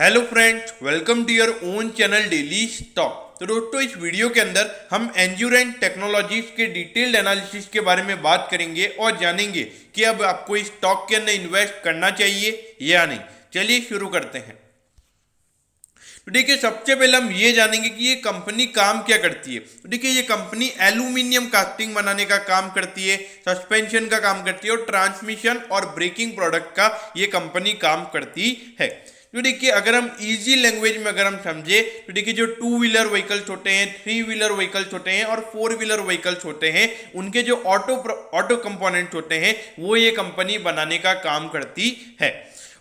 Hello friends, welcome to your own channel daily stock. तो दोस्तों, इस वीडियो के अंदर हम एंड्योरेंस टेक्नोलॉजीज के डिटेल्ड एनालिसिस के बारे में बात करेंगे और जानेंगे कि अब आपको इस स्टॉक के अंदर इन्वेस्ट करना चाहिए या नहीं। चलिए शुरू करते हैं। तो देखिए, सबसे पहले हम ये जानेंगे कि ये कंपनी काम क्या करती है। तो देखिए, ये कंपनी एल्यूमिनियम कास्टिंग बनाने का काम करती है, सस्पेंशन का काम करती है और ट्रांसमिशन और ब्रेकिंग प्रोडक्ट का ये कंपनी काम करती है। तो देखिए, अगर हम इजी लैंग्वेज में अगर हम समझे तो देखिए, जो 2 व्हीलर व्हीकल्स होते हैं, 3 व्हीलर व्हीकल्स होते हैं और 4 व्हीलर व्हीकल्स होते हैं, उनके जो ऑटो कंपोनेंट्स होते हैं वो ये कंपनी बनाने का काम करती है।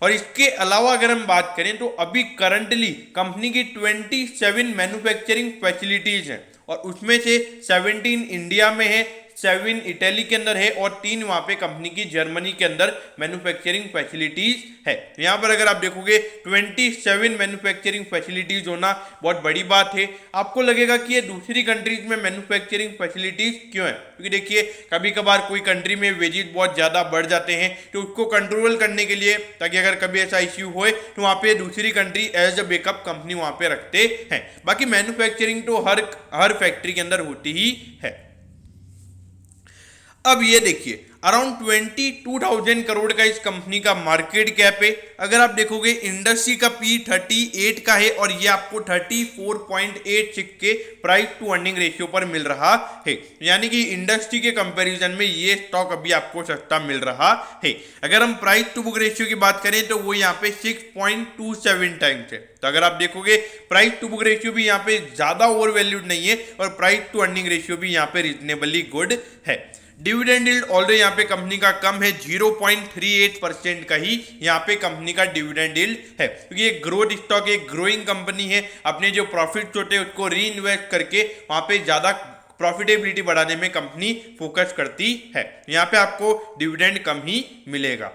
और इसके अलावा अगर हम बात करें तो अभी करंटली कंपनी की 27 मैन्युफैक्चरिंग फैसिलिटीज हैं और उसमें से 17 इंडिया में है, 7 इटली के अंदर है और 3 वहाँ पे कंपनी की जर्मनी के अंदर मैन्युफैक्चरिंग फैसिलिटीज है। यहाँ पर अगर आप देखोगे 27 मैन्युफैक्चरिंग फैसिलिटीज होना बहुत बड़ी बात है। आपको लगेगा कि ये दूसरी कंट्रीज में मैन्युफैक्चरिंग फैसिलिटीज क्यों है, क्योंकि देखिए कभी कभार कोई कंट्री में वेजेस बहुत ज़्यादा बढ़ जाते हैं तो उसको कंट्रोल करने के लिए, ताकि अगर कभी ऐसा इश्यू हो तो वहाँ पे दूसरी country as a backup company वहाँ पे रखते हैं। बाकी मैन्युफैक्चरिंग तो हर फैक्ट्री के अंदर होती ही है। अब ये देखिए, अराउंड 22,000 करोड़ का इस कंपनी का मार्केट कैप है। अगर आप देखोगे इंडस्ट्री का पी 38 का है और ये आपको 34.86 के प्राइस टू अर्निंग रेशियो पर मिल रहा है, यानी कि इंडस्ट्री के कंपैरिजन में ये स्टॉक अभी आपको सस्ता मिल रहा है। अगर हम प्राइस टू बुक रेशियो की बात करें तो वो यहाँ पे 6.27 टाइम्स है। तो अगर आप देखोगे प्राइस टू बुक रेशियो भी यहाँ पे ज्यादा ओवर वैल्यूड नहीं है और प्राइस टू अर्निंग रेशियो भी यहाँ पे रिजनेबली गुड है। डिविडेंड यील्ड ऑलरेडी यहाँ पे कंपनी का कम है, 0.38% का ही यहाँ पे कंपनी का डिविडेंड यील्ड है, क्योंकि ये ग्रोथ स्टॉक, एक ग्रोइंग कंपनी है। अपने जो प्रॉफिट होते हैं उसको री इन्वेस्ट करके वहाँ पे ज़्यादा प्रॉफिटेबिलिटी बढ़ाने में कंपनी फोकस करती है। यहाँ पे आपको डिविडेंड कम ही मिलेगा।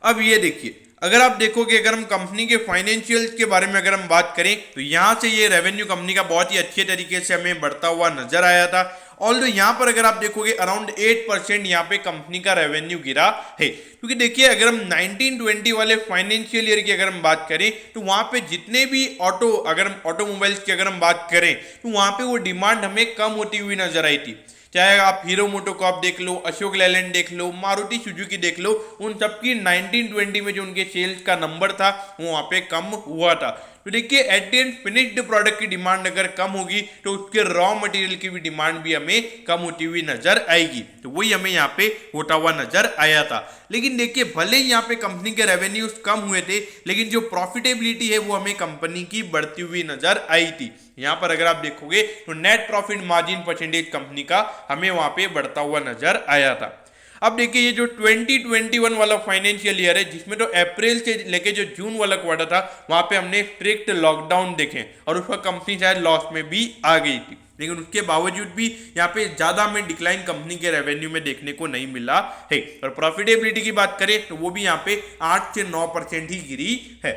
अब ये देखिए, अगर आप देखोगे, अगर हम कंपनी के फाइनेंशियल्स के बारे में अगर हम बात करें तो यहाँ से ये रेवेन्यू कंपनी का बहुत ही अच्छे तरीके से हमें बढ़ता हुआ नजर आया था। ऑल्दो यहाँ पर अगर आप देखोगे अराउंड 8% यहाँ पे कंपनी का रेवेन्यू गिरा है, क्योंकि देखिए अगर हम 1920 वाले फाइनेंशियल ईयर की अगर हम बात करें तो वहाँ पे जितने भी अगर हम ऑटोमोबाइल्स की अगर हम बात करें तो वहाँ पे वो डिमांड हमें कम होती हुई नजर आई थी। चाहे आप हीरो मोटोकॉर्प देख लो, अशोक लेलैंड देख लो, मारुति सुजुकी देख लो, उन सबकी 1920 में जो उनके सेल्स का नंबर था वो वहाँ पे कम हुआ था। तो देखिए, at the end finished product की डिमांड अगर कम होगी तो उसके रॉ मटेरियल की भी डिमांड भी हमें कम होती हुई नजर आएगी। तो वही हमें यहाँ पे होता हुआ नजर आया था। लेकिन देखिए, भले ही यहाँ पे कंपनी के रेवेन्यूज कम हुए थे, लेकिन जो प्रॉफिटेबिलिटी है वो हमें कंपनी की बढ़ती हुई नजर आई थी। यहाँ पर अगर आप देखोगे तो net profit margin percentage company का हमें वहां पे बढ़ता हुआ नजर आया था। अब देखिए, ये जो 2021 वाला फाइनेंशियल ईयर है, जिसमें तो अप्रैल से लेके जो जून वाला क्वार्टर था वहां पे हमने स्ट्रिक्ट लॉकडाउन देखे और उसका कंपनी शायद लॉस में भी आ गई थी, लेकिन उसके बावजूद भी यहाँ पे ज्यादा हमें डिक्लाइन कंपनी के रेवेन्यू में देखने को नहीं मिला है। और प्रॉफिटेबिलिटी की बात करें तो वो भी यहाँ पे 8 से 9% ही गिरी है।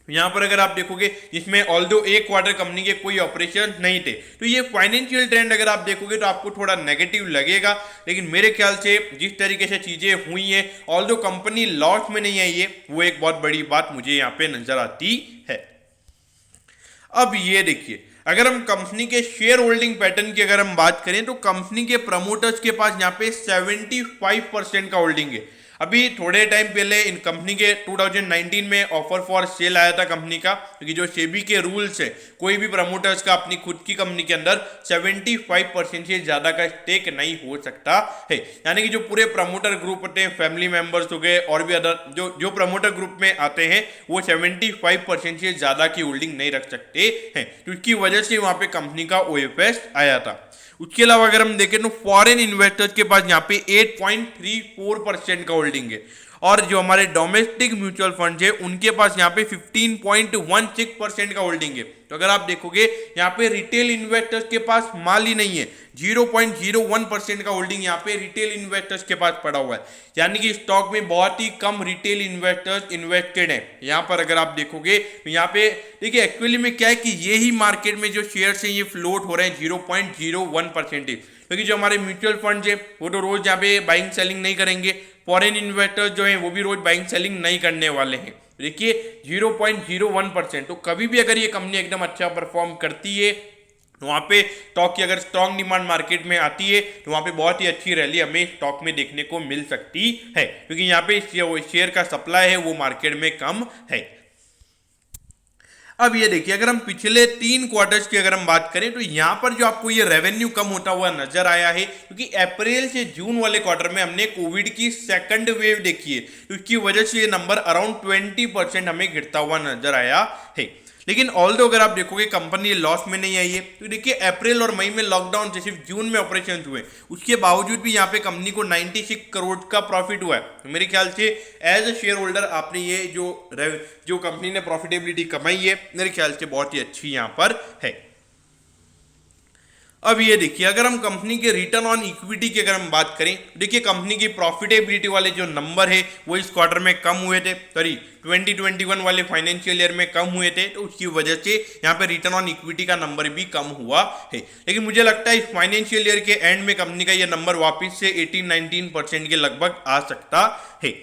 यहाँ पर अगर आप देखोगे, जिसमें ऑल्दो एक क्वार्टर कंपनी के कोई ऑपरेशन नहीं थे, तो ये फाइनेंशियल ट्रेंड अगर आप देखोगे तो आपको थोड़ा नेगेटिव लगेगा। लेकिन मेरे ख्याल से जिस तरीके से चीजें हुई हैं, ऑल्दो कंपनी लॉस में नहीं आई है, वो एक बहुत बड़ी बात मुझे यहाँ पे नजर आती है। अब ये देखिए, अगर हम कंपनी के शेयर होल्डिंग पैटर्न की अगर हम बात करें तो कंपनी के प्रमोटर्स के पास यहाँ पे 75% का होल्डिंग है। अभी थोड़े टाइम पहले इन कंपनी के 2019 में ऑफर फॉर सेल आया था कंपनी का, क्योंकि जो सेबी के रूल्स है, कोई भी प्रमोटर्स का अपनी खुद की कंपनी के अंदर 75% से ज्यादा का स्टेक नहीं हो सकता है। यानी कि जो पूरे प्रमोटर ग्रुप होते हैं, फैमिली मेंबर्स हो गए और भी अदर जो प्रमोटर ग्रुप में आते हैं, वो 75% से ज्यादा की होल्डिंग नहीं रख सकते हैं। तो इसकी वजह से वहां पे कंपनी का ओएफएस आया था। उसके अलावा अगर हम देखें तो फॉरेन इन्वेस्टर्स के पास यहाँ पे 8.34% का होल्डिंग है और जो हमारे डोमेस्टिक म्यूचुअल फंड है उनके पास यहाँ पे 15.16% का होल्डिंग है। तो अगर आप देखोगे यहाँ पे रिटेल इन्वेस्टर्स के पास माल ही नहीं है, 0.01% का होल्डिंग यहाँ पे रिटेल इन्वेस्टर्स के पास पड़ा हुआ है, यानी कि स्टॉक में बहुत ही कम रिटेल इन्वेस्टर्स इन्वेस्टेड हैं। यहाँ पर अगर आप देखोगे तो यहाँ पे देखिए, एक्चुअली में क्या है कि ये ही मार्केट में जो शेयर्स हैं ये फ्लोट हो रहे हैं 0.01%, क्योंकि जो हमारे म्यूचुअल फंड है वो तो रोज यहाँ पे बाइंग सेलिंग नहीं करेंगे, फॉरेन इन्वेस्टर्स जो हैं वो भी रोज बाइंग सेलिंग नहीं करने वाले हैं। देखिए 0.01%। तो कभी भी अगर ये कंपनी एकदम अच्छा परफॉर्म करती है तो वहाँ पे स्टॉक की अगर स्ट्रॉन्ग डिमांड मार्केट में आती है तो वहाँ पे बहुत ही अच्छी रैली हमें स्टॉक में देखने को मिल सकती है, क्योंकि यहाँ पे शेयर का सप्लाई है वो मार्केट में कम है। अब ये देखिए अगर हम पिछले 3 क्वार्टर्स की अगर हम बात करें तो यहाँ पर जो आपको ये रेवेन्यू कम होता हुआ नजर आया है, क्योंकि अप्रैल से जून वाले क्वार्टर में हमने कोविड की सेकंड वेव देखी है, तो इसकी वजह से ये नंबर अराउंड 20% हमें गिरता हुआ नजर आया है। लेकिन ऑल्दो अगर आप देखोगे कंपनी लॉस में नहीं आई है, तो देखिए अप्रैल और मई में लॉकडाउन से सिर्फ जून में ऑपरेशन हुए, उसके बावजूद भी यहाँ पे कंपनी को 96 करोड़ का प्रॉफिट हुआ है। तो मेरे ख्याल से एज अ शेयर होल्डर आपने ये जो कंपनी ने प्रॉफिटेबिलिटी कमाई है मेरे ख्याल से बहुत ही अच्छी यहाँ पर है। अब ये देखिए अगर हम कंपनी के रिटर्न ऑन इक्विटी की अगर हम बात करें, देखिए कंपनी की प्रॉफिटेबिलिटी वाले जो नंबर है वो इस क्वार्टर में कम हुए थे, सॉरी 2021 वाले फाइनेंशियल ईयर में कम हुए थे, तो उसकी वजह से यहाँ पे रिटर्न ऑन इक्विटी का नंबर भी कम हुआ है। लेकिन मुझे लगता है इस फाइनेंशियल ईयर के एंड में कंपनी का ये नंबर वापिस से 18-19% के लगभग आ सकता है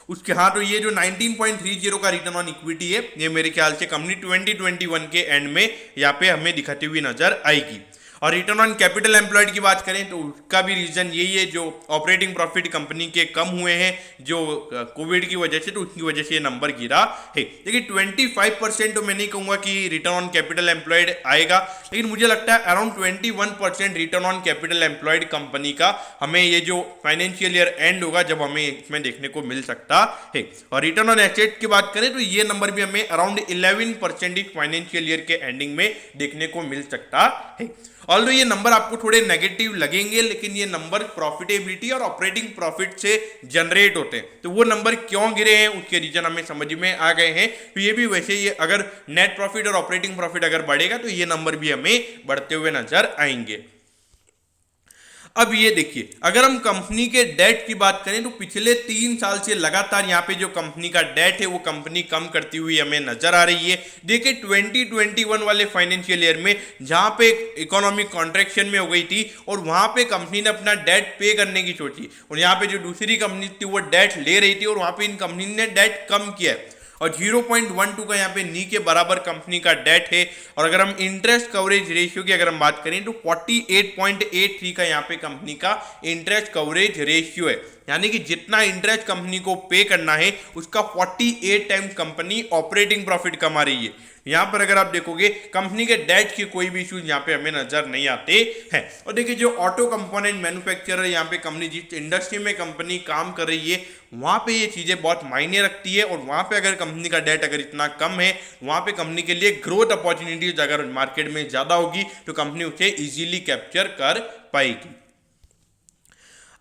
उसके। हाँ, तो ये जो 19.30 का रिटर्न ऑन इक्विटी है ये मेरे ख्याल से कंपनी 2021 के एंड में यहाँ पे हमें दिखाती हुई नजर आएगी। और रिटर्न ऑन कैपिटल एम्प्लॉयड की बात करें तो उसका भी रीजन यही है, जो ऑपरेटिंग प्रॉफिट कंपनी के कम हुए हैं जो कोविड की वजह से, तो उसकी वजह से ये नंबर गिरा है। लेकिन 25% तो मैं नहीं कहूंगा कि रिटर्न ऑन कैपिटल एम्प्लॉयड आएगा, लेकिन मुझे लगता है around 21% return on capital employed company का हमें ये जो फाइनेंशियल ईयर एंड होगा जब हमें इसमें देखने को मिल सकता है। और रिटर्न ऑन एसेट की बात करें तो ये नंबर भी हमें अराउंड 11% इस फाइनेंशियल ईयर के एंडिंग में देखने को मिल सकता है। ऑल्दो ये नंबर आपको थोड़े नेगेटिव लगेंगे, लेकिन ये नंबर प्रॉफिटेबिलिटी और ऑपरेटिंग प्रॉफिट से जनरेट होते हैं, तो वो नंबर क्यों गिरे हैं उसके रीजन हमें समझ में आ गए हैं। तो ये भी वैसे ये अगर नेट प्रॉफिट और ऑपरेटिंग प्रॉफिट अगर बढ़ेगा तो ये नंबर भी हमें बढ़ते हुए नजर आएंगे। अब ये देखिए अगर हम कंपनी के डेट की बात करें तो पिछले 3 साल से लगातार यहाँ पे जो कंपनी का डेट है वो कंपनी कम करती हुई हमें नजर आ रही है। देखिए 2021 वाले फाइनेंशियल ईयर में जहाँ पे इकोनॉमिक कॉन्ट्रैक्शन में हो गई थी और वहाँ पे कंपनी ने अपना डेट पे करने की सोची, और यहाँ पे जो दूसरी कंपनी थी वो डेट ले रही थी और वहाँ पे इन कंपनी ने डेट कम किया है, और 0.12 का यहाँ पे नी के बराबर कंपनी का डेट है। और अगर हम इंटरेस्ट कवरेज रेशियो की अगर हम बात करें तो 48.83 का यहाँ पे कंपनी का इंटरेस्ट कवरेज रेशियो है, यानी कि जितना इंटरेस्ट कंपनी को पे करना है उसका 48 टाइम्स कंपनी ऑपरेटिंग प्रॉफिट कमा रही है। यहाँ पर अगर आप देखोगे कंपनी के डेट के कोई भी इश्यूज यहाँ पे हमें नजर नहीं आते हैं। और देखिए जो ऑटो कंपोनेंट मैन्युफैक्चरर यहाँ पे कंपनी जिस इंडस्ट्री में कंपनी काम कर रही है वहाँ पे ये चीज़ें बहुत मायने रखती है, और वहाँ पे अगर कंपनी का डेट अगर इतना कम है वहाँ पे कंपनी के लिए ग्रोथ अपॉर्चुनिटीज अगर मार्केट में ज़्यादा होगी तो कंपनी उसे ईजिली कैप्चर कर पाएगी।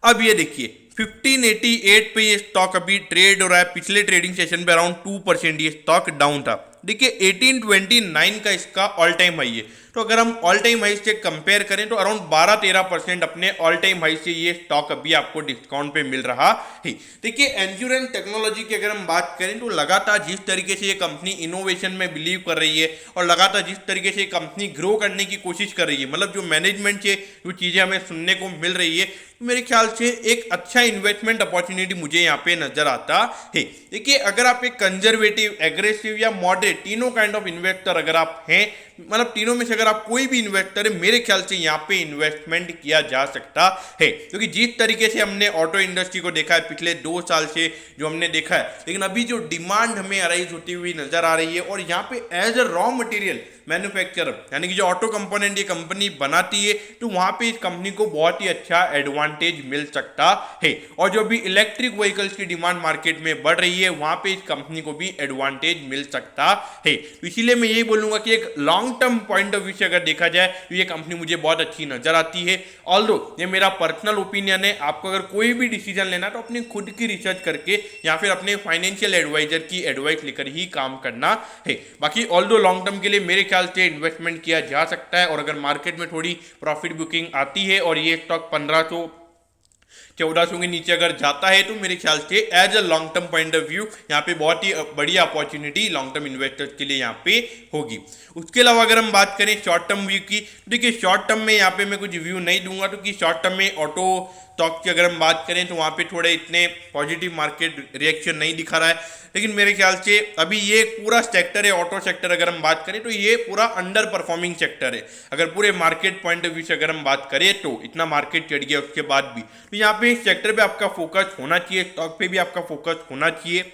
अब ये देखिए 1588 पे ये स्टॉक अभी ट्रेड हो रहा है, पिछले ट्रेडिंग सेशन पे अराउंड 2% ये स्टॉक डाउन था। देखिए 1829 का इसका ऑल टाइम हाई है, तो अगर हम ऑल टाइम हाई से कंपेयर करें तो अराउंड 12-13% अपने ऑल टाइम हाई से ये स्टॉक अभी आपको डिस्काउंट पे मिल रहा है। देखिए एंड्योरेंस टेक्नोलॉजी की अगर हम बात करें तो लगातार जिस तरीके से ये कंपनी इनोवेशन में बिलीव कर रही है और लगातार जिस तरीके से कंपनी ग्रो करने की कोशिश कर रही है, मतलब जो मैनेजमेंट से जो चीज़ें हमें सुनने को मिल रही है, मेरे ख्याल से एक अच्छा इन्वेस्टमेंट अपॉर्चुनिटी मुझे यहाँ पे नजर आता है। देखिए अगर आप एक कंजर्वेटिव, एग्रेसिव या मॉडरेट तीनों काइंड ऑफ इन्वेस्टर अगर आप हैं, मतलब तीनों में से अगर आप कोई भी इन्वेस्टर है, मेरे ख्याल से यहाँ पे इन्वेस्टमेंट किया जा सकता है, क्योंकि जिस तरीके से हमने ऑटो इंडस्ट्री को देखा है पिछले 2 साल से जो हमने देखा है, लेकिन अभी जो डिमांड हमें अराइज होती हुई नजर आ रही है, और यहाँ पे as a raw material manufacturer यानी कि जो ऑटो कंपोनेंट ये कंपनी बनाती है, तो वहाँ पे इस कंपनी को बहुत ही अच्छा एडवांटेज मिल सकता है। और जो भी इलेक्ट्रिक व्हीकल्स की डिमांड मार्केट में बढ़ रही है वहाँ पे इस कंपनी को भी एडवांटेज मिल सकता है। तो इसीलिए मैं यही बोलूँगा कि एक long term point of view से अगर देखा जाए तो ये कंपनी मुझे बहुत अच्छी नजर आती है। ऑल्दो ये मेरा पर्सनल ओपिनियन है, आपको अगर कोई भी डिसीजन लेना तो अपनी खुद की रिसर्च करके या फिर अपने फाइनेंशियल एडवाइजर की एडवाइस लेकर ही काम करना है। बाकी ऑल्दो लॉन्ग टर्म के लिए मेरे ख्याल से इन्वेस्टमेंट किया जा सकता है, और अगर मार्केट में थोड़ी प्रॉफिट बुकिंग आती है और ये स्टॉक 1500 1400 के नीचे अगर जाता है तो मेरे ख्याल से as a long term point of view यहाँ पे बहुत ही बढ़िया अपॉर्चुनिटी लॉन्ग टर्म इन्वेस्टर्स के लिए यहाँ पे होगी। उसके अलावा अगर हम बात करें शॉर्ट टर्म व्यू की, देखिए शॉर्ट टर्म में यहाँ पे मैं कुछ व्यू नहीं दूंगा, तो कि शॉर्ट टर्म में ऑटो स्टॉक की अगर हम बात करें तो वहाँ पे थोड़े इतने पॉजिटिव मार्केट रिएक्शन नहीं दिखा रहा है, लेकिन मेरे ख्याल से अभी ये पूरा सेक्टर है ऑटो सेक्टर, अगर हम बात करें तो ये पूरा अंडर परफॉर्मिंग सेक्टर है। अगर पूरे मार्केट पॉइंट ऑफ व्यू से अगर हम बात करें तो इतना मार्केट चढ़ गया उसके बाद भी, तो यहाँ पे इस सेक्टर पे आपका फोकस होना चाहिए, स्टॉक पे भी आपका फोकस होना चाहिए।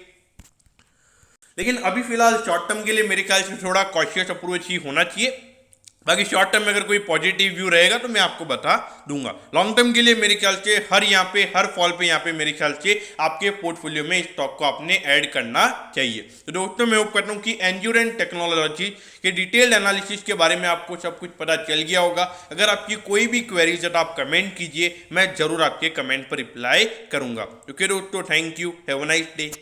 लेकिन अभी फिलहाल शॉर्ट टर्म के लिए मेरे ख्याल से थोड़ा कॉशियस अप्रोच ही होना चाहिए। बाकी शॉर्ट टर्म में अगर कोई पॉजिटिव व्यू रहेगा तो मैं आपको बता दूंगा। लॉन्ग टर्म के लिए मेरे ख्याल से हर फॉल पे यहाँ पे मेरे ख्याल से आपके पोर्टफोलियो में स्टॉक को आपने ऐड करना चाहिए। तो दोस्तों मैं होप करता हूँ कि एंड्योरेंस टेक्नोलॉजी के डिटेल्ड एनालिसिस के बारे में आपको सब कुछ पता चल गया होगा। अगर आपकी कोई भी क्वेरीज है तो आप कमेंट कीजिए, मैं जरूर आपके कमेंट पर रिप्लाई करूंगा। ओके दोस्तों, thank you, have a nice day.